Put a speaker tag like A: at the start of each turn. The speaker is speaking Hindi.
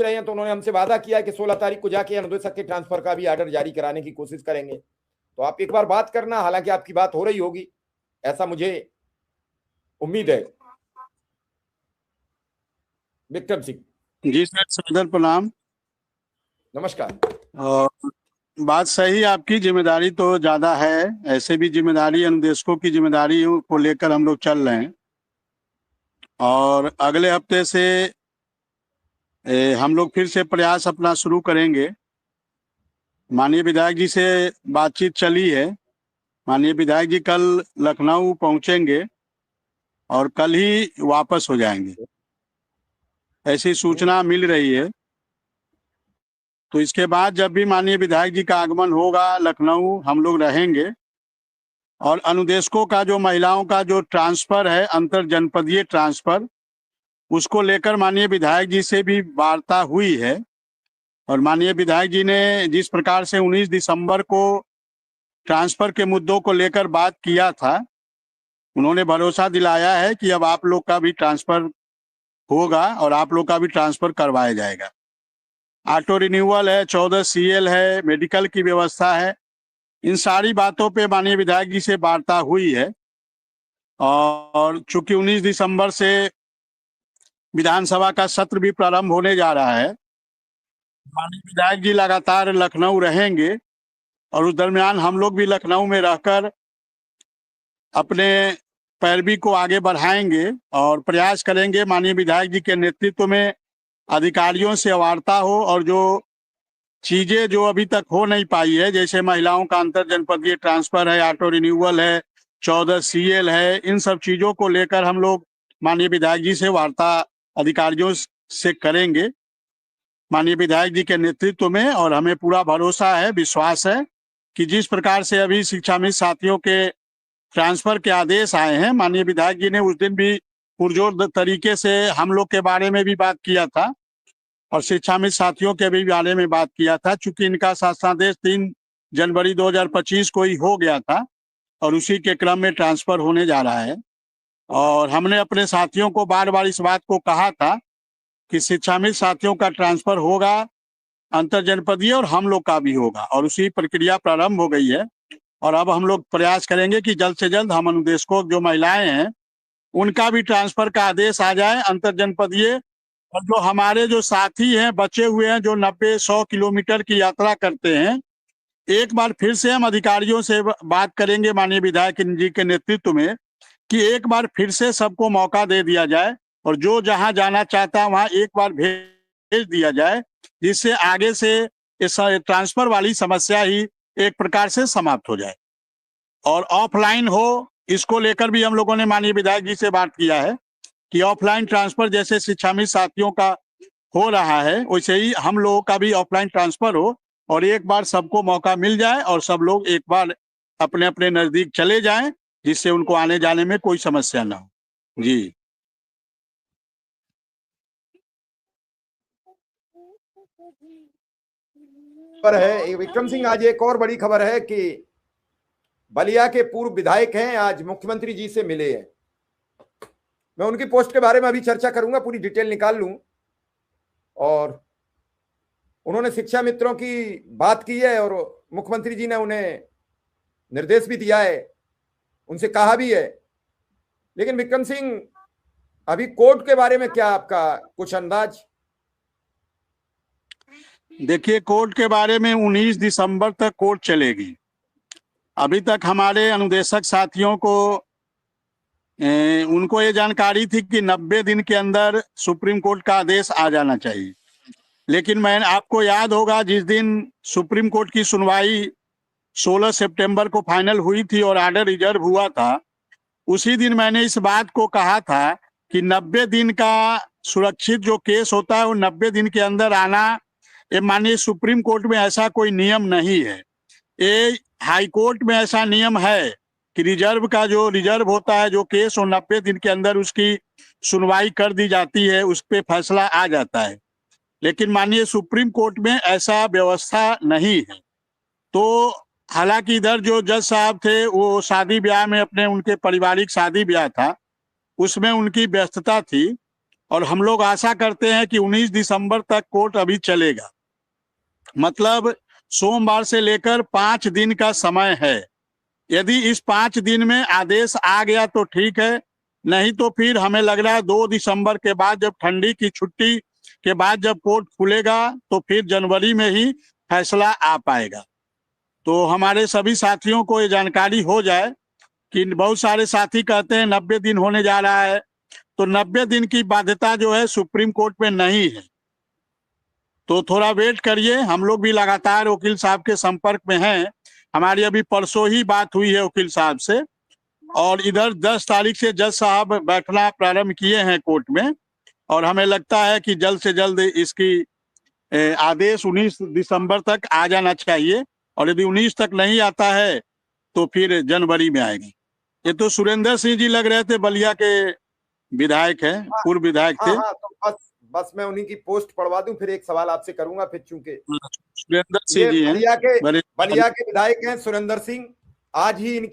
A: पहुंच रहे हैं, तो उन्होंने हमसे वादा किया कि 16 तारीख को जाके अनुदेशक के ट्रांसफर का भी ऑर्डर जारी कराने की कोशिश करेंगे। तो आप एक बार बात करना, हालांकि आपकी बात हो रही होगी, ऐसा मुझे उम्मीद है। विक्रम सिंह
B: जी सर, सादर प्रणाम।
A: नमस्कार।
B: और बात सही, आपकी जिम्मेदारी तो ज्यादा है, ऐसे भी जिम्मेदारी अनुदेशकों की जिम्मेदारी को लेकर हम लोग चल रहे हैं। और अगले हफ्ते से हम लोग फिर से प्रयास अपना शुरू करेंगे। माननीय विधायक जी से बातचीत चली है। माननीय विधायक जी कल लखनऊ पहुंचेंगे और कल ही वापस हो जाएंगे, ऐसी सूचना मिल रही है। तो इसके बाद जब भी माननीय विधायक जी का आगमन होगा लखनऊ, हम लोग रहेंगे। और अनुदेशकों का जो महिलाओं का जो ट्रांसफर है, अंतर जनपदीय ट्रांसफर, उसको लेकर माननीय विधायक जी से भी वार्ता हुई है। और माननीय विधायक जी ने जिस प्रकार से 19 दिसंबर को ट्रांसफर के मुद्दों को लेकर बात किया था, उन्होंने भरोसा दिलाया है कि अब आप लोग का भी ट्रांसफर होगा और आप लोग का भी ट्रांसफर करवाया जाएगा। ऑटो रिन्यूअल है, 14 CL है, मेडिकल की व्यवस्था है, इन सारी बातों पे माननीय विधायक जी से वार्ता हुई है। और चूंकि 19 दिसंबर से विधानसभा का सत्र भी प्रारंभ होने जा रहा है, माननीय विधायक जी लगातार लखनऊ रहेंगे और उस दरमियान हम लोग भी लखनऊ में रहकर अपने पैरवी को आगे बढ़ाएंगे और प्रयास करेंगे माननीय विधायक जी के नेतृत्व में अधिकारियों से वार्ता हो और जो चीजें जो अभी तक हो नहीं पाई है, जैसे महिलाओं का अंतर जनपदीय ट्रांसफर है, ऑटो रिन्यूअल है, 14 CL है, इन सब चीजों को लेकर हम लोग माननीय विधायक जी से वार्ता अधिकारियों से करेंगे माननीय विधायक जी के नेतृत्व में। और हमें पूरा भरोसा है, विश्वास है कि जिस प्रकार से अभी शिक्षा मित्र साथियों के ट्रांसफर के आदेश आए हैं, माननीय विधायक जी ने उस दिन भी पुरजोर तरीके से हम लोग के बारे में भी बात किया था और शिक्षा मित्र साथियों के भी बारे में बात किया था। चूंकि इनका शासनादेश 3 जनवरी 2025 को ही हो गया था और उसी के क्रम में ट्रांसफर होने जा रहा है। और हमने अपने साथियों को बार बार इस बात को कहा था कि शिक्षा मित्र साथियों का ट्रांसफर होगा अंतर जनपदीय और हम लोग का भी होगा, और उसी प्रक्रिया प्रारंभ हो गई है। और अब हम लोग प्रयास करेंगे कि जल्द से जल्द हम अनुदेशकों जो महिलाएं हैं उनका भी ट्रांसफर का आदेश आ जाए अंतर जनपदीय। और जो हमारे जो साथी हैं बचे हुए हैं, जो 90-100 किलोमीटर की यात्रा करते हैं, एक बार फिर से हम अधिकारियों से बात करेंगे माननीय विधायक जी के नेतृत्व में कि एक बार फिर से सबको मौका दे दिया जाए और जो जहां जाना चाहता है वहां एक बार भेज दिया जाए, जिससे आगे से इस ट्रांसफर वाली समस्या ही एक प्रकार से समाप्त हो जाए। और ऑफलाइन हो, इसको लेकर भी हम लोगों ने माननीय विधायक जी से बात किया है कि ऑफलाइन ट्रांसफर जैसे शिक्षा मित्र साथियों का हो रहा है, वैसे ही हम लोगों का भी ऑफलाइन ट्रांसफर हो और एक बार सबको मौका मिल जाए और सब लोग एक बार अपने अपने नजदीक चले जाएं, जिससे उनको आने जाने में कोई समस्या ना हो। जी
A: पर है विक्रम सिंह, आज एक और बड़ी खबर है कि बलिया के पूर्व विधायक हैं, आज मुख्यमंत्री जी से मिले हैं। मैं उनकी पोस्ट के बारे में अभी चर्चा करूंगा, पूरी डिटेल निकाल लूं। और उन्होंने शिक्षा मित्रों की बात की है और मुख्यमंत्री जी ने उन्हें निर्देश भी दिया है, उनसे कहा भी है। लेकिन विक्रम सिंह, अभी कोर्ट के बारे में क्या आपका कुछ अंदाज?
B: देखिए, कोर्ट के बारे में 19 दिसंबर तक कोर्ट चलेगी। अभी तक हमारे अनुदेशक साथियों को उनको ये जानकारी थी कि 90 दिन के अंदर सुप्रीम कोर्ट का आदेश आ जाना चाहिए। लेकिन मैंने, आपको याद होगा, जिस दिन सुप्रीम कोर्ट की सुनवाई 16 सितंबर को फाइनल हुई थी और ऑर्डर रिजर्व हुआ था, उसी दिन मैंने इस बात को कहा था कि 90 दिन का सुरक्षित जो केस होता है वो 90 दिन के अंदर आना, ये माननीय सुप्रीम कोर्ट में ऐसा कोई नियम नहीं है। ये हाई कोर्ट में ऐसा नियम है कि रिजर्व का जो रिजर्व होता है जो केस, वो 90 दिन के अंदर उसकी सुनवाई कर दी जाती है, उस पर फैसला आ जाता है। लेकिन माननीय सुप्रीम कोर्ट में ऐसा व्यवस्था नहीं है। तो हालांकि इधर जो जज साहब थे वो शादी ब्याह में, अपने उनके पारिवारिक शादी ब्याह था, उसमें उनकी व्यस्तता थी और हम लोग आशा करते हैं कि 19 दिसंबर तक कोर्ट अभी चलेगा। मतलब सोमवार से लेकर 5 दिन का समय है। यदि इस 5 दिन में आदेश आ गया तो ठीक है, नहीं तो फिर हमें लग रहा है 2 दिसंबर के बाद, जब ठंडी की छुट्टी के बाद जब कोर्ट खुलेगा तो फिर जनवरी में ही फैसला आ पाएगा। तो हमारे सभी साथियों को ये जानकारी हो जाए कि बहुत सारे साथी कहते हैं 90 दिन होने जा रहा है, तो 90 दिन की बाध्यता जो है सुप्रीम कोर्ट में नहीं है। तो थोड़ा वेट करिए। हम लोग भी लगातार वकील साहब के संपर्क में हैं। हमारी अभी परसों ही बात हुई है वकील साहब से, और इधर 10 तारीख से जज साहब बैठना प्रारंभ किए हैं कोर्ट में, और हमें लगता है कि जल्द से जल्द इसकी आदेश 19 दिसंबर तक आ जाना चाहिए, और यदि 19 तक नहीं आता है तो फिर जनवरी में आएगा। ये तो सुरेंद्र सिंह जी लग रहे थे, बलिया के विधायक हैं, पूर्व विधायक थे।
A: हाँ, तो बस मैं उन्हीं की पोस्ट पढ़वा दूं, फिर एक सवाल आपसे करूंगा। फिर चूंकि
B: सुरेंद्र सिंह जी हैं,
A: बलिया के विधायक हैं सुरेंद्र सिंह, आज ही